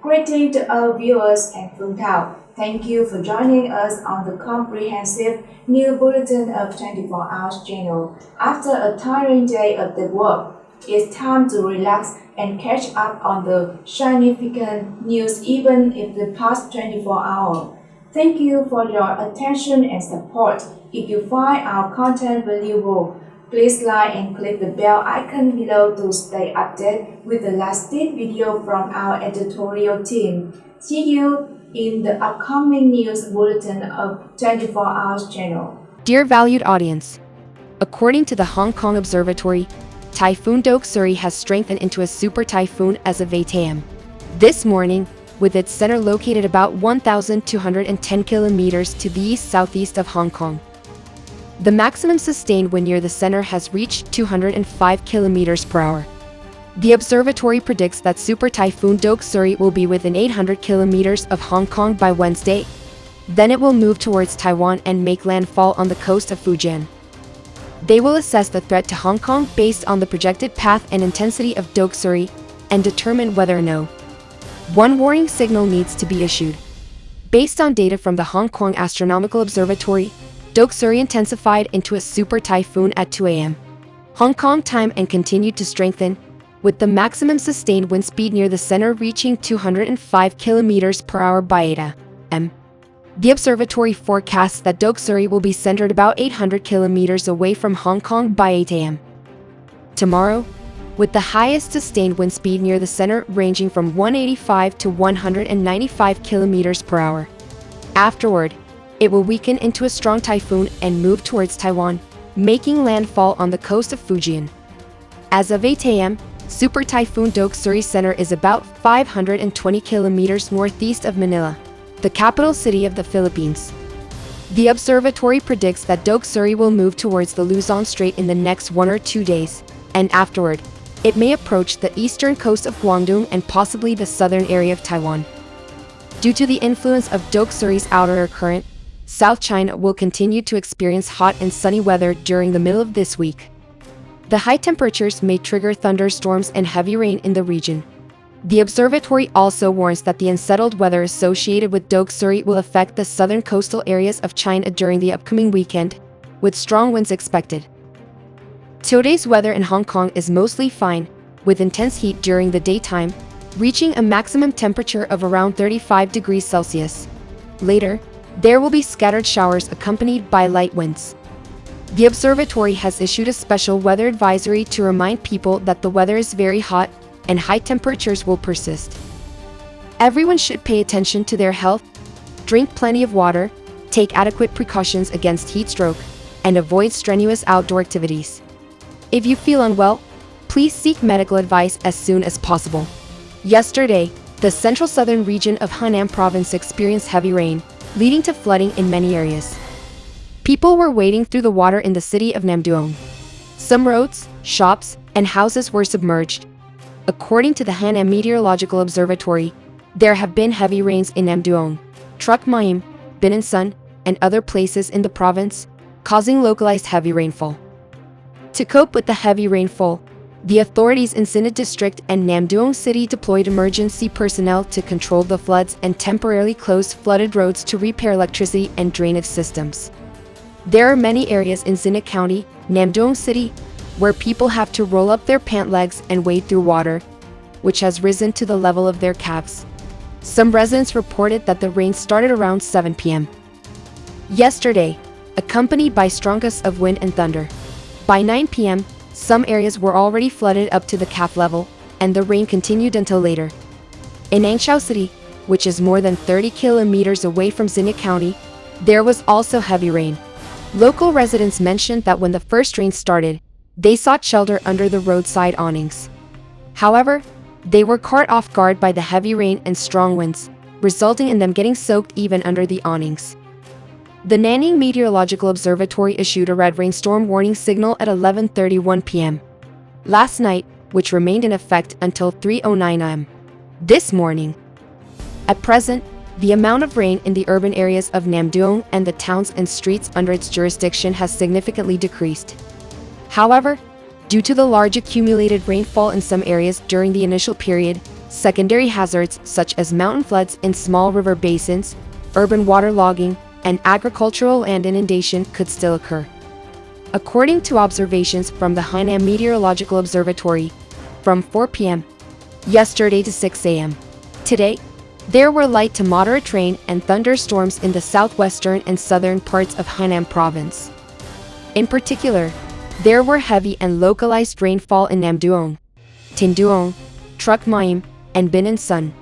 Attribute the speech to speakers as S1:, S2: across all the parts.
S1: Greetings to our viewers and Town. Thank you for joining us on the comprehensive new bulletin of 24 Hours channel. After a tiring day of the work, it's time to relax and catch up on the significant news even if the past 24 hours. Thank you for your attention and support. If you find our content valuable, please like and click the bell icon below to stay updated with the latest video from our editorial team. See you in the upcoming news bulletin of 24 Hours channel.
S2: Dear valued audience, according to the Hong Kong Observatory, Typhoon Doksuri has strengthened into a super typhoon as of 8 a.m. this morning, with its center located about 1,210 kilometers to the east-southeast of Hong Kong. The maximum sustained wind near the center has reached 205 kilometers per hour. The observatory predicts that Super Typhoon Doksuri will be within 800 kilometers of Hong Kong by Wednesday. Then it will move towards Taiwan and make landfall on the coast of Fujian. They will assess the threat to Hong Kong based on the projected path and intensity of Doksuri and determine whether or no one warning signal needs to be issued. Based on data from the Hong Kong Astronomical Observatory, Doksuri intensified into a super typhoon at 2 a.m. Hong Kong time and continued to strengthen, with the maximum sustained wind speed near the center reaching 205 kilometers per hour by 8 a.m. The observatory forecasts that Doksuri will be centered about 800 kilometers away from Hong Kong by 8 a.m. tomorrow, with the highest sustained wind speed near the center ranging from 185 to 195 kilometers per hour. Afterward, it will weaken into a strong typhoon and move towards Taiwan, making landfall on the coast of Fujian. As of 8 a.m., Super Typhoon Doksuri Center is about 520 kilometers northeast of Manila, the capital city of the Philippines. The observatory predicts that Doksuri will move towards the Luzon Strait in the next 1 or 2 days, and afterward, it may approach the eastern coast of Guangdong and possibly the southern area of Taiwan. Due to the influence of Doksuri's outer air current, South China will continue to experience hot and sunny weather during the middle of this week. The high temperatures may trigger thunderstorms and heavy rain in the region. The observatory also warns that the unsettled weather associated with Doksuri will affect the southern coastal areas of China during the upcoming weekend, with strong winds expected. Today's weather in Hong Kong is mostly fine, with intense heat during the daytime, reaching a maximum temperature of around 35 degrees Celsius. Later, there will be scattered showers accompanied by light winds. The observatory has issued a special weather advisory to remind people that the weather is very hot and high temperatures will persist. Everyone should pay attention to their health, drink plenty of water, take adequate precautions against heat stroke, and avoid strenuous outdoor activities. If you feel unwell, please seek medical advice as soon as possible. Yesterday, the central southern region of Henan province experienced heavy rain, leading to flooding in many areas. People were wading through the water in the city of Namduong. Some roads, shops, and houses were submerged. According to the Henan Meteorological Observatory, there have been heavy rains in Namduong, Truc Maim, Binansun, and other places in the province, causing localized heavy rainfall. To cope with the heavy rainfall, the authorities in Sinna District and Namduong City deployed emergency personnel to control the floods and temporarily closed flooded roads to repair electricity and drainage systems. There are many areas in Sinna County, Namduong City, where people have to roll up their pant legs and wade through water, which has risen to the level of their calves. Some residents reported that the rain started around 7 p.m. yesterday, accompanied by strong gusts of wind and thunder. By 9 p.m., some areas were already flooded up to the calf level, and the rain continued until later. In Angshau City, which is more than 30 kilometers away from Sinna County, there was also heavy rain. Local residents mentioned that when the first rain started, they sought shelter under the roadside awnings. However, they were caught off guard by the heavy rain and strong winds, resulting in them getting soaked even under the awnings. The Nanning Meteorological Observatory issued a red rainstorm warning signal at 11:31 p.m. last night, which remained in effect until 3:09 am. this morning. At present, the amount of rain in the urban areas of Namduong and the towns and streets under its jurisdiction has significantly decreased. However, due to the large accumulated rainfall in some areas during the initial period, Secondary hazards such as mountain floods in small river basins, urban waterlogging, and agricultural land inundation could still occur. According to observations from the Hainan Meteorological Observatory, from 4 p.m. yesterday to 6 a.m. today, there were light to moderate rain and thunderstorms in the southwestern and southern parts of Hainan province. In particular, there were heavy and localized rainfall in Namduong, Tinduong, Truc Maim, and Binan Sun.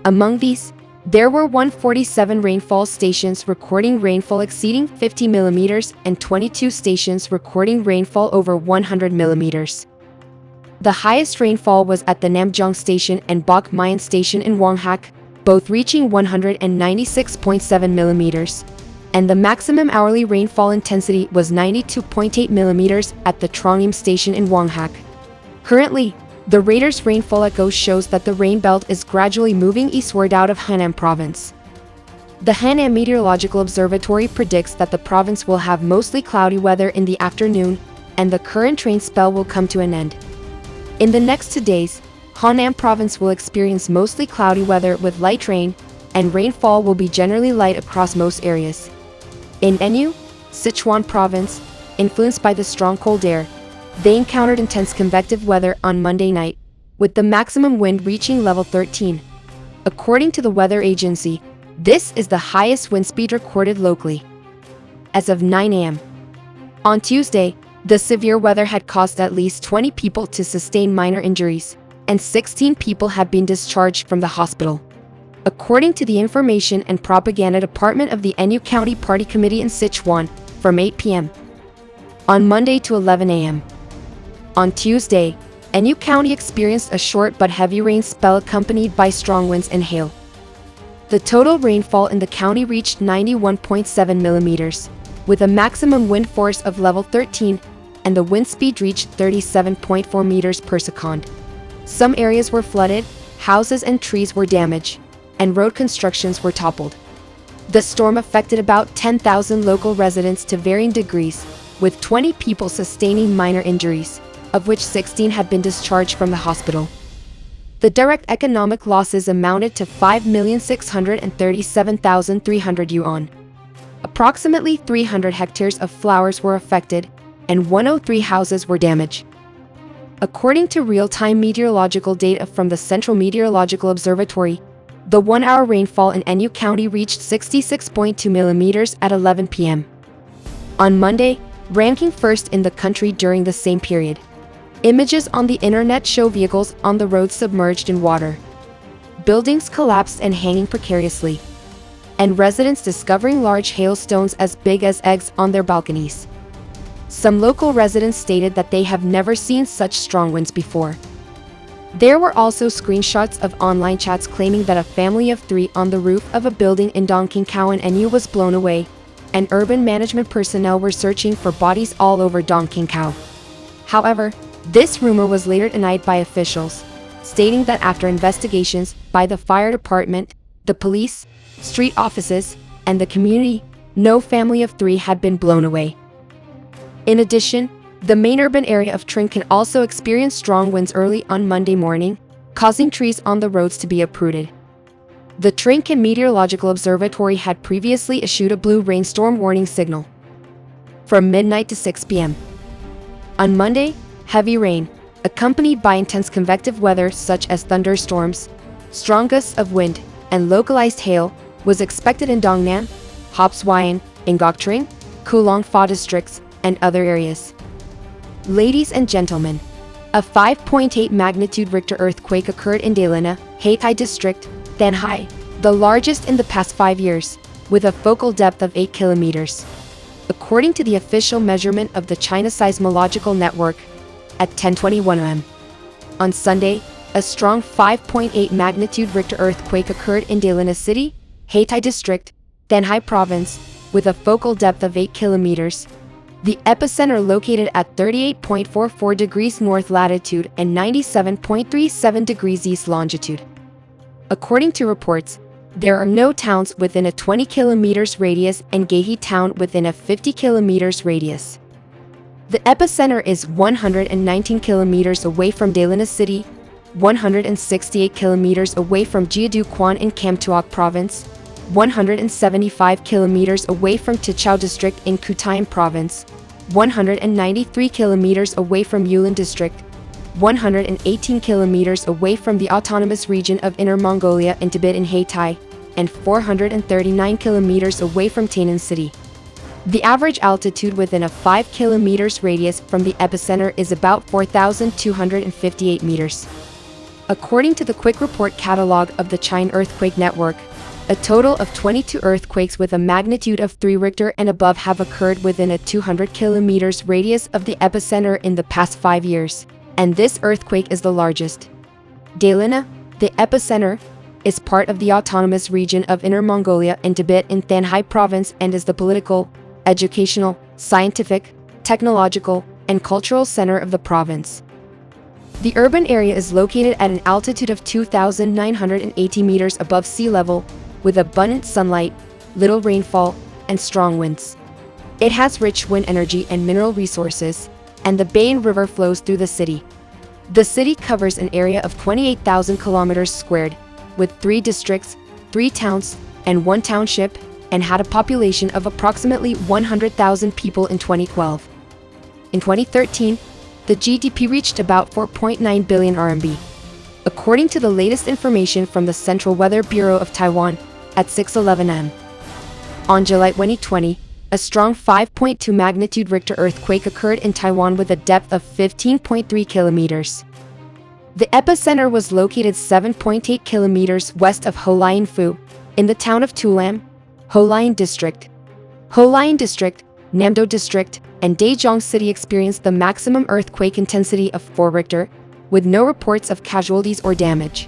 S2: Among these, there were 147 rainfall stations recording rainfall exceeding 50 millimeters and 22 stations recording rainfall over 100 millimeters. The highest rainfall was at the Namjong Station and Bok Mayan Station in Wonghak, both reaching 196.7 millimeters, and the maximum hourly rainfall intensity was 92.8 millimeters at the Trongim Station in Wonghak. Currently, the radar's rainfall echo shows that the rain belt is gradually moving eastward out of Hainan province. The Hainan Meteorological Observatory predicts that the province will have mostly cloudy weather in the afternoon, and the current rain spell will come to an end. In the next 2 days, Hainan province will experience mostly cloudy weather with light rain, and rainfall will be generally light across most areas. In Enyu, Sichuan province, influenced by the strong cold air, they encountered intense convective weather on Monday night, with the maximum wind reaching level 13. According to the weather agency, this is the highest wind speed recorded locally. As of 9 a.m. on Tuesday, the severe weather had caused at least 20 people to sustain minor injuries, and 16 people have been discharged from the hospital. According to the Information and Propaganda Department of the Enyu County Party Committee in Sichuan, from 8 p.m. on Monday to 11 a.m. on Tuesday, Enyu County experienced a short but heavy rain spell accompanied by strong winds and hail. The total rainfall in the county reached 91.7 millimeters, with a maximum wind force of level 13, and the wind speed reached 37.4 meters per second. Some areas were flooded, houses and trees were damaged, and road constructions were toppled. The storm affected about 10,000 local residents to varying degrees, with 20 people sustaining minor injuries, of which 16 had been discharged from the hospital. The direct economic losses amounted to 5,637,300 yuan. Approximately 300 hectares of flowers were affected, and 103 houses were damaged. According to real-time meteorological data from the Central Meteorological Observatory, the 1-hour rainfall in Enyu County reached 66.2 millimeters at 11 p.m. on Monday, ranking first in the country during the same period. Images on the internet show vehicles on the road submerged in water, buildings collapsed and hanging precariously, and residents discovering large hailstones as big as eggs on their balconies. Some local residents stated that they have never seen such strong winds before. There were also screenshots of online chats claiming that a family of 3 on the roof of a building in Dongqingkou in Enyu was blown away, and urban management personnel were searching for bodies all over Dongqingkou. However, this rumor was later denied by officials, stating that after investigations by the fire department, the police, street offices, and the community, no family of 3 had been blown away. In addition, the main urban area of Tring can also experience strong winds early on Monday morning, causing trees on the roads to be uprooted. The Trinken Meteorological Observatory had previously issued a blue rainstorm warning signal from midnight to 6 p.m. on Monday. Heavy rain, accompanied by intense convective weather such as thunderstorms, strong gusts of wind, and localized hail, was expected in Dongnan, Hopswayan, Ngok-Tring, Kulong Pho districts, and other areas. Ladies and gentlemen, a 5.8 magnitude Richter earthquake occurred in Dailina, Haetai District, Danhai, the largest in the past 5 years, with a focal depth of 8 kilometers. According to the official measurement of the China Seismological Network, at 10:21 am. on Sunday, a strong 5.8 magnitude Richter earthquake occurred in Dailina City, Haetai District, Danhai Province, with a focal depth of 8 kilometers. The epicenter located at 38.44 degrees north latitude and 97.37 degrees east longitude. According to reports, there are no towns within a 20 kilometers radius and Gehi town within a 50 kilometers radius. The epicenter is 119 kilometers away from Dailina City, 168 kilometers away from Jiaduquan in Kamtuak Province, 175 kilometers away from Tichao District in Kutayan Province, 193 kilometers away from Yulin District, 118 kilometers away from the autonomous region of Inner Mongolia in Tibet in Hatay, and 439 kilometers away from Tainan City. The average altitude within a 5 kilometers radius from the epicenter is about 4,258 meters. According to the Quick Report Catalog of the China Earthquake Network, a total of 22 earthquakes with a magnitude of 3 Richter and above have occurred within a 200 kilometers radius of the epicenter in the past 5 years, and this earthquake is the largest. Dailina, the epicenter, is part of the autonomous region of Inner Mongolia in Tibet in Tanhai Province and is the political, educational, scientific, technological, and cultural center of the province. The urban area is located at an altitude of 2,980 meters above sea level, with abundant sunlight, little rainfall, and strong winds. It has rich wind energy and mineral resources, and the Beijing River flows through the city. The city covers an area of 28,000 kilometers squared, with 3 districts, 3 towns, and 1 township, and had a population of approximately 100,000 people in 2012. In 2013, the GDP reached about 4.9 billion RMB. According to the latest information from the Central Weather Bureau of Taiwan, at 6:11 am. On July 2020, a strong 5.2 magnitude Richter earthquake occurred in Taiwan with a depth of 15.3 kilometers. The epicenter was located 7.8 kilometers west of Holianfu, in the town of Tulam, Holian District. Holian District, Namdo District, and Daejeong City experienced the maximum earthquake intensity of 4 Richter, with no reports of casualties or damage.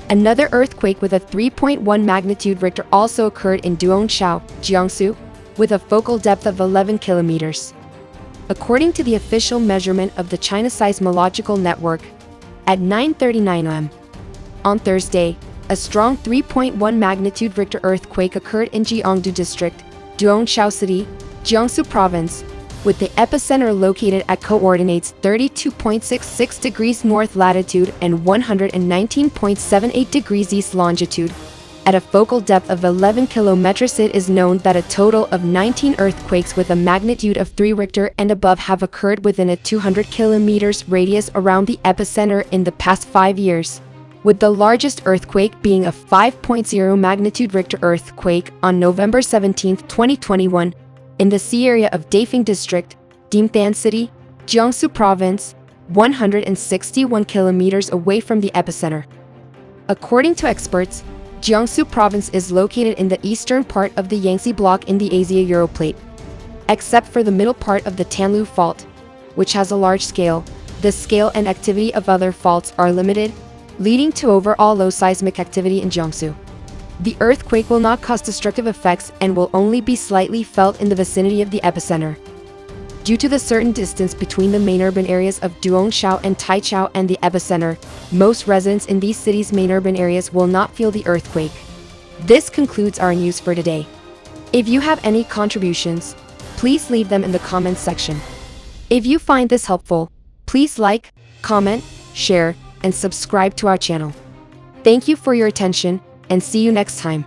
S2: Another earthquake with a 3.1 magnitude Richter also occurred in Duongshao, Jiangsu, with a focal depth of 11 kilometers. According to the official measurement of the China Seismological Network, at 9:39 am. On Thursday, a strong 3.1 magnitude Richter earthquake occurred in Jiangdu District, Duongshao City, Jiangsu Province, with the epicenter located at coordinates 32.66 degrees north latitude and 119.78 degrees east longitude. At a focal depth of 11 kilometers, it is known that a total of 19 earthquakes with a magnitude of 3 Richter and above have occurred within a 200 kilometers radius around the epicenter in the past 5 years, with the largest earthquake being a 5.0 magnitude Richter earthquake on November 17, 2021, in the sea area of Daifeng District, Dimthan City, Jiangsu Province, 161 kilometers away from the epicenter. According to experts, Jiangsu Province is located in the eastern part of the Yangtze Block in the Asia-Euro plate. Except for the middle part of the Tanlu Fault, which has a large scale, the scale and activity of other faults are limited, leading to overall low seismic activity in Jiangsu. The earthquake will not cause destructive effects and will only be slightly felt in the vicinity of the epicenter. Due to the certain distance between the main urban areas of Duongshao and Taichao and the epicenter, most residents in these cities' main urban areas will not feel the earthquake. This concludes our news for today. If you have any contributions, please leave them in the comments section. If you find this helpful, please like, comment, share, and subscribe to our channel. Thank you for your attention, and see you next time.